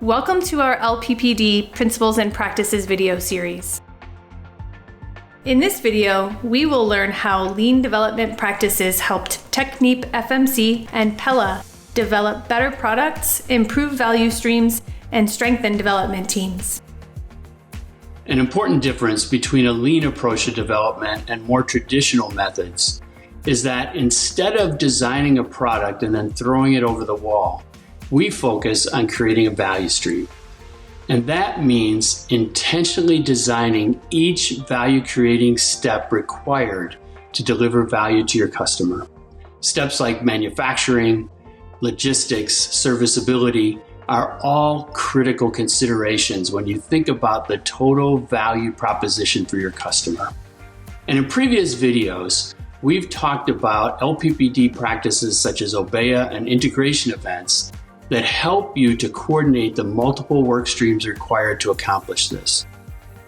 Welcome to our LPPD Principles and Practices video series. In this video, we will learn how lean development practices helped TechnipFMC and Pella develop better products, improve value streams, and strengthen development teams. An important difference between a lean approach to development and more traditional methods is that instead of designing a product and then throwing it over the wall, we focus on creating a value stream. And that means intentionally designing each value-creating step required to deliver value to your customer. Steps like manufacturing, logistics, serviceability are all critical considerations when you think about the total value proposition for your customer. And in previous videos, we've talked about LPPD practices such as OBEA and integration events that help you to coordinate the multiple work streams required to accomplish this.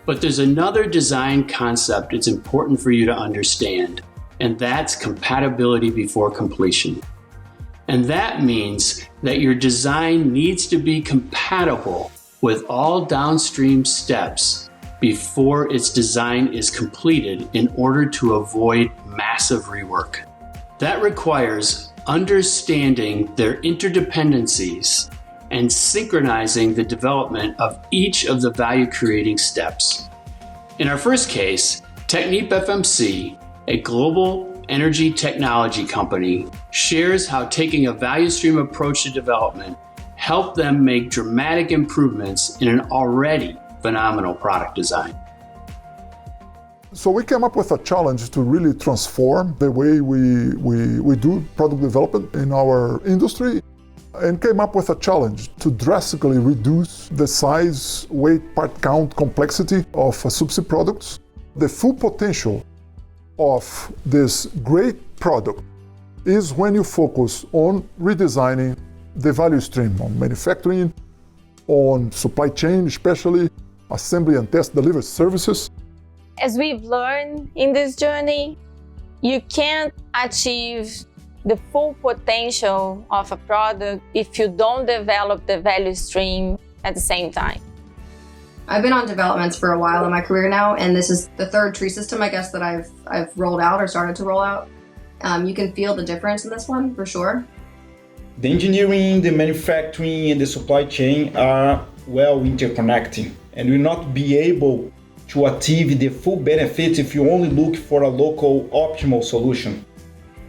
But there's another design concept it's important for you to understand, and that's compatibility before completion. And that means that your design needs to be compatible with all downstream steps before its design is completed in order to avoid massive rework. That requires understanding their interdependencies and synchronizing the development of each of the value-creating steps. In our first case, TechnipFMC, a global energy technology company, shares how taking a value stream approach to development helped them make dramatic improvements in an already phenomenal product design. So we came up with a challenge to really transform the way we do product development in our industry, and came up with a challenge to drastically reduce the size, weight, part count, complexity of subsea products. The full potential of this great product is when you focus on redesigning the value stream, on manufacturing, on supply chain, especially assembly and test delivery services. As we've learned in this journey, you can't achieve the full potential of a product if you don't develop the value stream at the same time. I've been on developments for a while in my career now, and this is the third tree system, I guess, that I've rolled out or started to roll out. You can feel the difference in this one, for sure. The engineering, the manufacturing, and the supply chain are well interconnected, and will not be able to achieve the full benefit if you only look for a local optimal solution.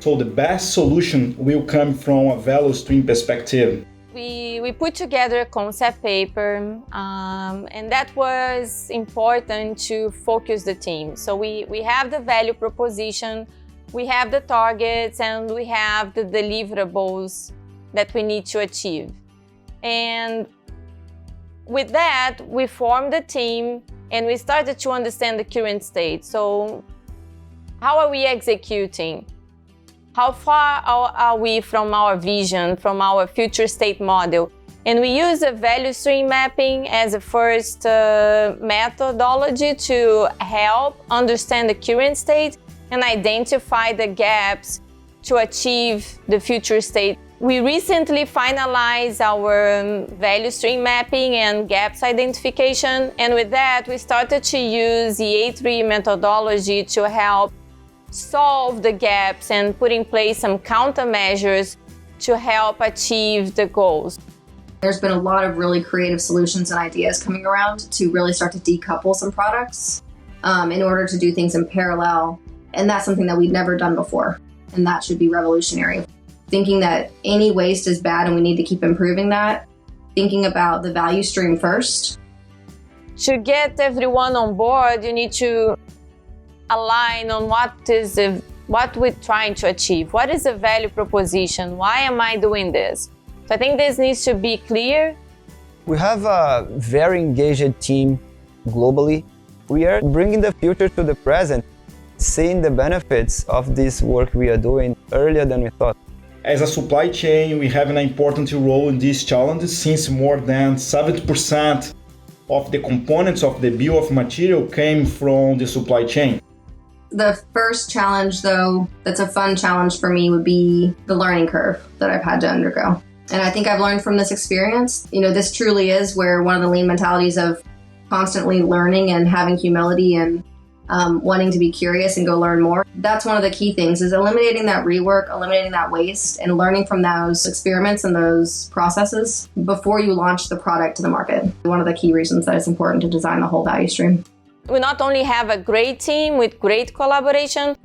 So the best solution will come from a value stream perspective. We put together a concept paper, and that was important to focus the team. So we have the value proposition, we have the targets, and we have the deliverables that we need to achieve. And with that, we formed a team and we started to understand the current state. So how are we executing? How far are we from our vision, from our future state model? And we use a value stream mapping as a first methodology to help understand the current state and identify the gaps to achieve the future state. We recently finalized our value stream mapping and gaps identification, and with that we started to use the A3 methodology to help solve the gaps and put in place some countermeasures to help achieve the goals. There's been a lot of really creative solutions and ideas coming around to really start to decouple some products in order to do things in parallel, and that's something that we'd never done before, and that should be revolutionary. Thinking that any waste is bad and we need to keep improving that. Thinking about the value stream first. To get everyone on board, you need to align on what we're trying to achieve. What is the value proposition? Why am I doing this? So I think this needs to be clear. We have a very engaged team globally. We are bringing the future to the present, seeing the benefits of this work we are doing earlier than we thought. As a supply chain, we have an important role in this challenge since more than 70% of the components of the bill of material came from the supply chain. The first challenge, though, that's a fun challenge for me would be the learning curve that I've had to undergo. And I think I've learned from this experience, this truly is where one of the lean mentalities of constantly learning and having humility and wanting to be curious and go learn more. That's one of the key things, is eliminating that rework, eliminating that waste, and learning from those experiments and those processes before you launch the product to the market. One of the key reasons that it's important to design the whole value stream. We not only have a great team with great collaboration,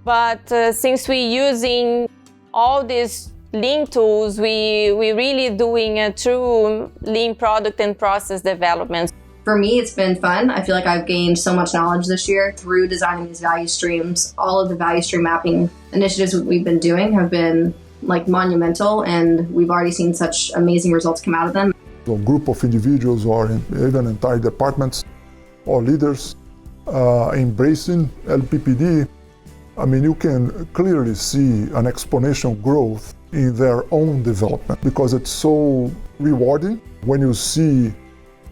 but since we're using all these lean tools, we're really doing a true lean product and process development. For me, it's been fun. I feel like I've gained so much knowledge this year through designing these value streams. All of the value stream mapping initiatives we've been doing have been monumental, and we've already seen such amazing results come out of them. A group of individuals or even entire departments or leaders embracing LPPD, you can clearly see an exponential growth in their own development, because it's so rewarding when you see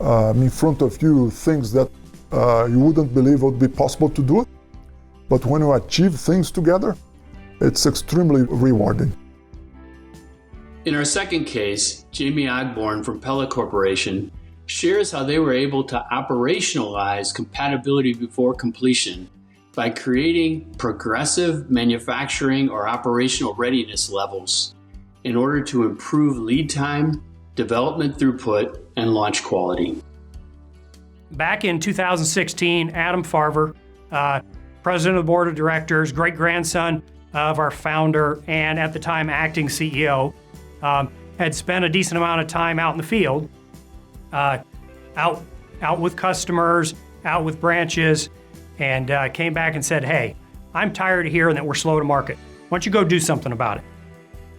in front of you things that you wouldn't believe would be possible to do. But when you achieve things together, it's extremely rewarding. In our second case, Jamie Ogborn from Pella Corporation shares how they were able to operationalize compatibility before completion by creating progressive manufacturing or operational readiness levels in order to improve lead time, development throughput, and launch quality. Back in 2016, Adam Farver, president of the board of directors, great-grandson of our founder, and at the time acting CEO, had spent a decent amount of time out in the field, out with customers, out with branches, and came back and said, hey, I'm tired of hearing that we're slow to market. Why don't you go do something about it?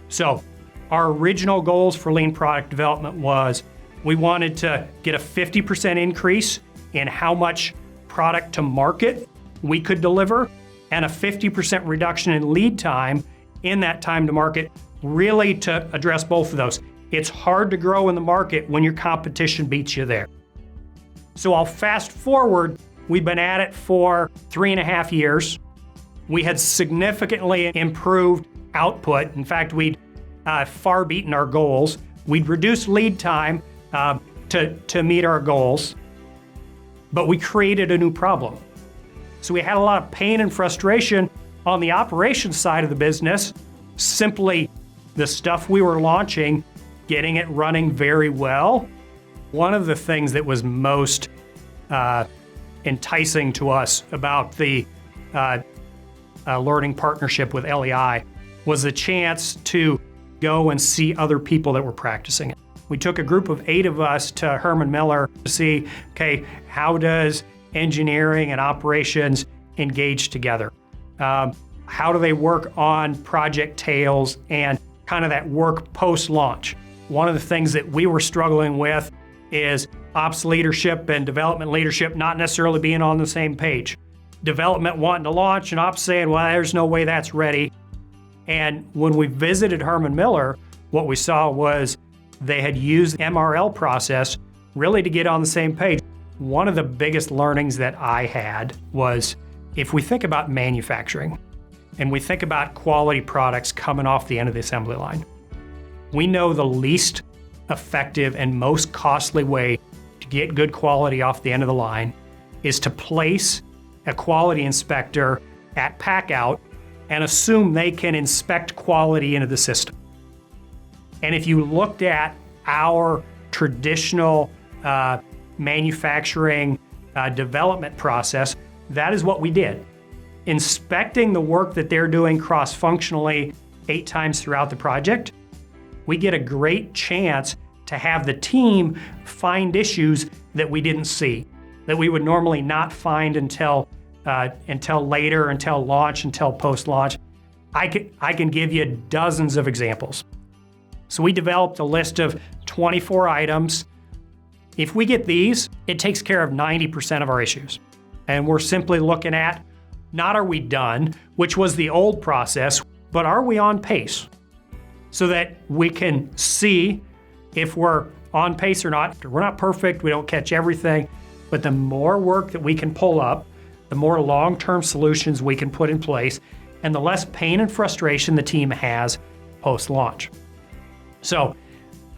So our original goals for lean product development was we wanted to get a 50% increase in how much product to market we could deliver, and a 50% reduction in lead time in that time to market, really to address both of those. It's hard to grow in the market when your competition beats you there. So I'll fast forward. We've been at it for 3.5 years. We had significantly improved output. In fact, we'd far beaten our goals. We'd reduced lead time to meet our goals, but we created a new problem. So we had a lot of pain and frustration on the operations side of the business, simply the stuff we were launching, getting it running very well. One of the things that was most enticing to us about the learning partnership with LEI was the chance to go and see other people that were practicing it. We took a group of 8 of us to Herman Miller to see, okay, how does engineering and operations engage together? How do they work on project tails and kind of that work post-launch? One of the things that we were struggling with is ops leadership and development leadership not necessarily being on the same page. Development wanting to launch and ops saying, well, there's no way that's ready. And when we visited Herman Miller, what we saw was they had used the MRL process really to get on the same page. One of the biggest learnings that I had was, if we think about manufacturing and we think about quality products coming off the end of the assembly line, we know the least effective and most costly way to get good quality off the end of the line is to place a quality inspector at pack-out and assume they can inspect quality into the system. And if you looked at our traditional manufacturing development process, that is what we did. Inspecting the work that they're doing cross-functionally 8 times throughout the project, we get a great chance to have the team find issues that we didn't see, that we would normally not find until later, until launch, until post-launch. I can give you dozens of examples. So we developed a list of 24 items. If we get these, it takes care of 90% of our issues. And we're simply looking at, not are we done, which was the old process, but are we on pace? So that we can see if we're on pace or not. We're not perfect, we don't catch everything, but the more work that we can pull up, the more long-term solutions we can put in place, and the less pain and frustration the team has post-launch. So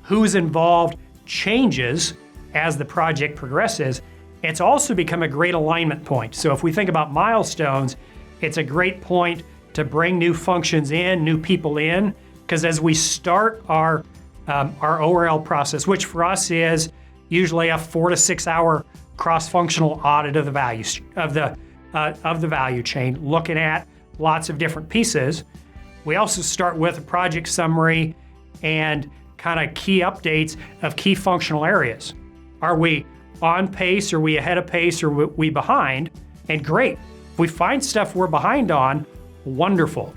who's involved changes as the project progresses, it's also become a great alignment point. So if we think about milestones, it's a great point to bring new functions in, new people in, because as we start our ORL process, which for us is usually a 4 to 6 hour cross-functional audit of the value chain, looking at lots of different pieces. We also start with a project summary and kind of key updates of key functional areas. Are we on pace? Are we ahead of pace? Or are we behind? And great. If we find stuff we're behind on, wonderful.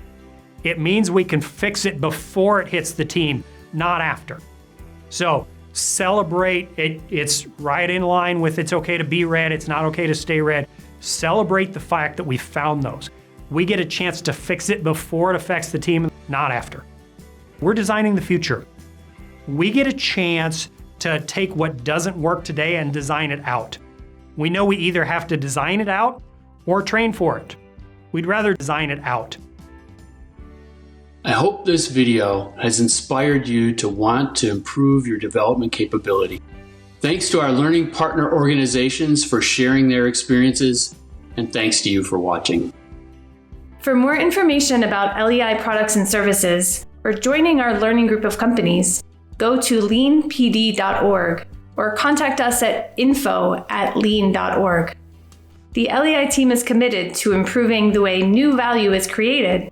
It means we can fix it before it hits the team, not after. So celebrate it. It's right in line with it's okay to be red, it's not okay to stay red. Celebrate the fact that we found those. We get a chance to fix it before it affects the team, not after. We're designing the future. We get a chance to take what doesn't work today and design it out. We know we either have to design it out or train for it. We'd rather design it out. I hope this video has inspired you to want to improve your development capability. Thanks to our learning partner organizations for sharing their experiences, and thanks to you for watching. For more information about LEI products and services, or joining our learning group of companies, go to leanpd.org or contact us at info@lean.org. The LEI team is committed to improving the way new value is created